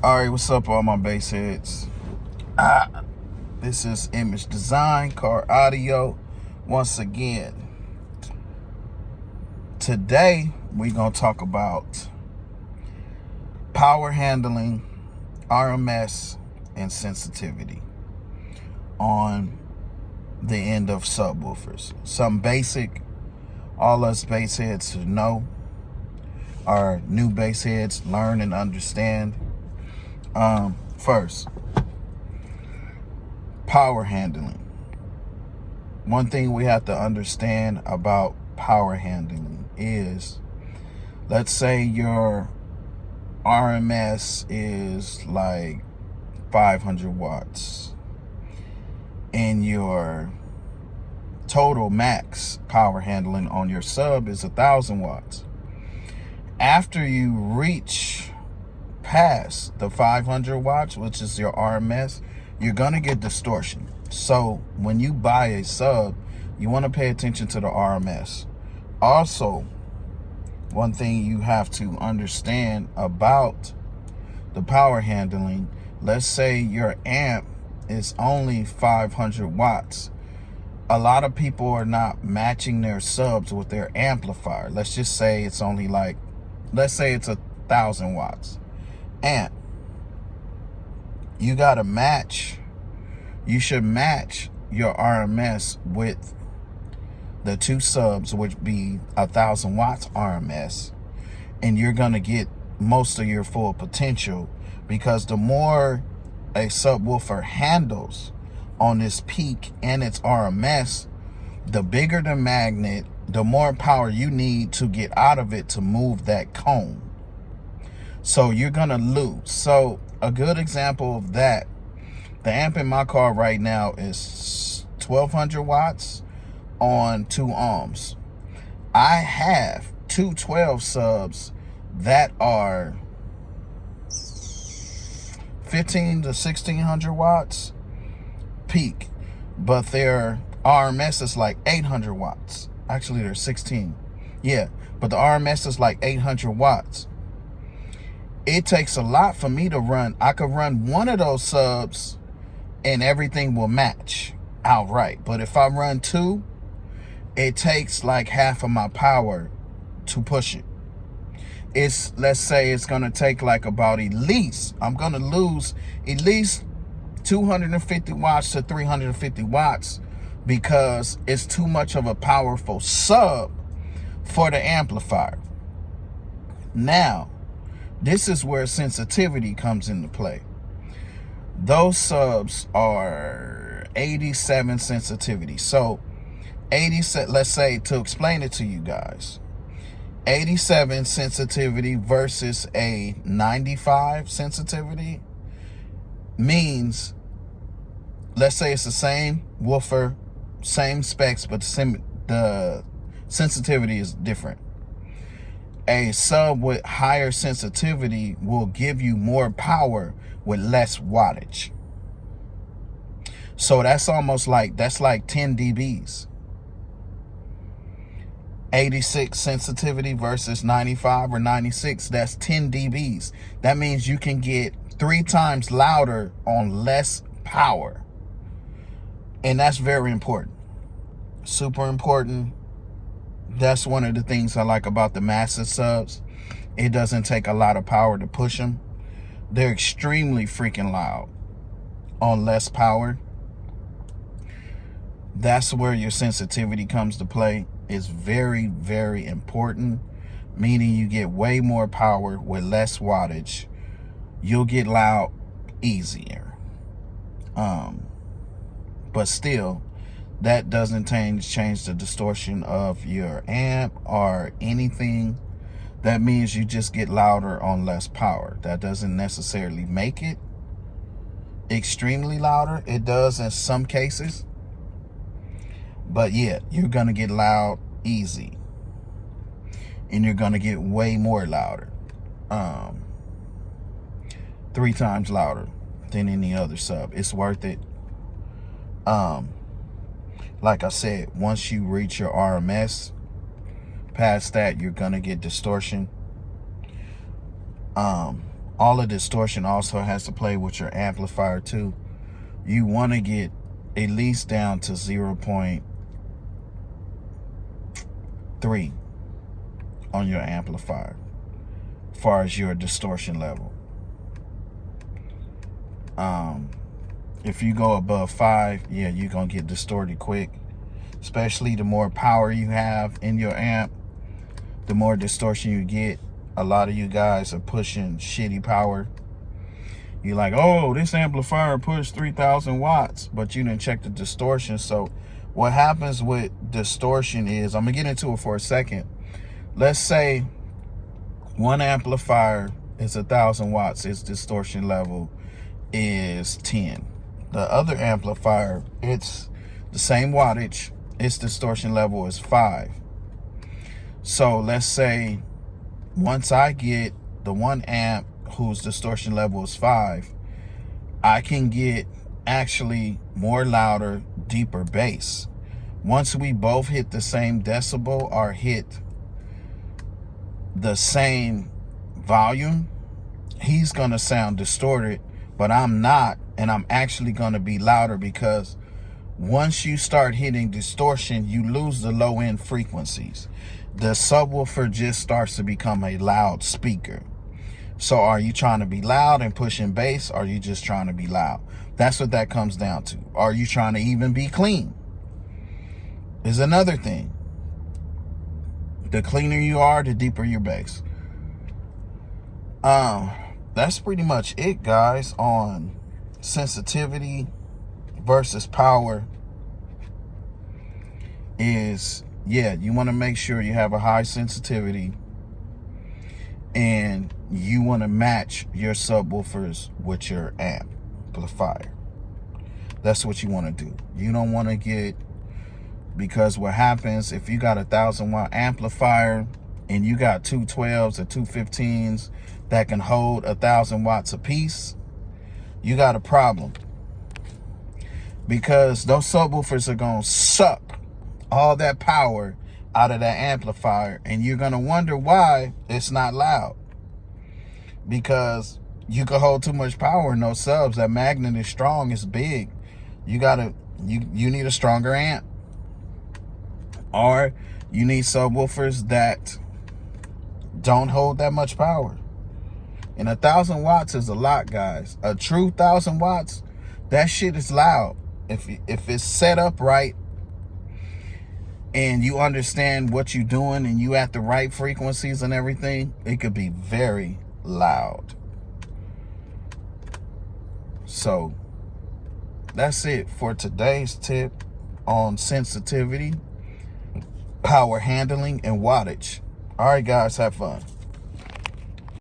All right, what's up, all my bass heads? This is Image Design, Car Audio. Once again, today we're going to talk about power handling, RMS, and sensitivity on the end of subwoofers. Some basic, all us bass heads should know, our new bass heads learn and understand. First, power handling. One thing we have to understand about power handling is, let's say your RMS is like 500 watts and your total max power handling on your sub is 1,000 watts. After you reach past the 500 watts, which is your RMS, you're gonna get distortion. So when you buy a sub, you want to pay attention to the RMS. Also, one thing you have to understand about the power handling, let's say your amp is only 500 watts. A lot of people are not matching their subs with their amplifier. Let's just say it's only like, let's say it's 1,000 watts amp. You gotta match, you should match your RMS with the two subs, which be 1,000 watts RMS, and you're gonna get most of your full potential, because the more a subwoofer handles on this peak and its RMS, the bigger the magnet, the more power you need to get out of it to move that cone. So you're gonna lose. So a good example of that, the amp in my car right now is 1,200 watts on 2 ohms. I have two 12 subs that are 1,500 to 1,600 watts peak, but their RMS is like 800 watts. Actually, they're 16. Yeah, but the RMS is like 800 watts. It takes a lot for me to run. I could run one of those subs and everything will match outright. But if I run two, it takes like half of my power to push it. It's, let's say it's gonna take like about at least, I'm gonna lose at least 250 watts to 350 watts because it's too much of a powerful sub for the amplifier. Now, this is where sensitivity comes into play. Those subs are 87 sensitivity. So 87, let's say, to explain it to you guys, 87 sensitivity versus a 95 sensitivity means, let's say it's the same woofer, same specs, but the sensitivity is different. A sub with higher sensitivity will give you more power with less wattage. So that's almost like, that's like 10 dBs. 86 sensitivity versus 95 or 96, that's 10 dBs. That means you can get 3 times louder on less power. And that's very important. Super important. That's one of the things I like about the massive subs. It doesn't take a lot of power to push them. They're extremely freaking loud on less power. That's where your sensitivity comes to play. It's very, very important, meaning you get way more power with less wattage. You'll get loud easier. But still, that doesn't change the distortion of your amp or anything. That means you just get louder on less power. That doesn't necessarily make it extremely louder. It does in some cases. But yeah, you're gonna get loud easy. And you're gonna get way more louder. 3 times louder than any other sub. It's worth it. Like I said, once you reach your RMS, past that, you're gonna get distortion. all the distortion also has to play with your amplifier too. You want to get at least down to 0.3 on your amplifier as far as your distortion level. If you go above 5, yeah, you're gonna get distorted quick. Especially the more power you have in your amp, the more distortion you get. A lot of you guys are pushing shitty power. You're like, oh, this amplifier pushed 3,000 watts, but you didn't check the distortion. So what happens with distortion is, I'm gonna get into it for a second. Let's say one amplifier is 1,000 watts, its distortion level is 10. The other amplifier, it's the same wattage, its distortion level is 5. So let's say once I get the one amp whose distortion level is 5, I can get actually more louder, deeper bass. Once we both hit the same decibel or hit the same volume, he's gonna sound distorted, but I'm not, and I'm actually gonna be louder, because once you start hitting distortion, you lose the low end frequencies. The subwoofer just starts to become a loud speaker. So are you trying to be loud and pushing bass, or are you just trying to be loud? That's what that comes down to. Are you trying to even be clean? Is another thing. The cleaner you are, the deeper your bass. That's pretty much it, guys, on sensitivity versus power. Is, yeah, you want to make sure you have a high sensitivity, and you want to match your subwoofers with your amplifier. That's what you want to do. You don't want to get, because what happens if you got a 1,000-watt amplifier and you got 212s or 215s that can hold 1,000 watts apiece, you got a problem, because those subwoofers are gonna suck all that power out of that amplifier, and you're gonna wonder why it's not loud. Because you can hold too much power in those subs. That magnet is strong, it's big. You need a stronger amp, or you need subwoofers that don't hold that much power. And 1,000 watts is a lot, guys. A true 1,000 watts, that shit is loud. If it's set up right and you understand what you're doing and you at the right frequencies and everything, it could be very loud. So that's it for today's tip on sensitivity, power handling, and wattage. All right, guys, have fun.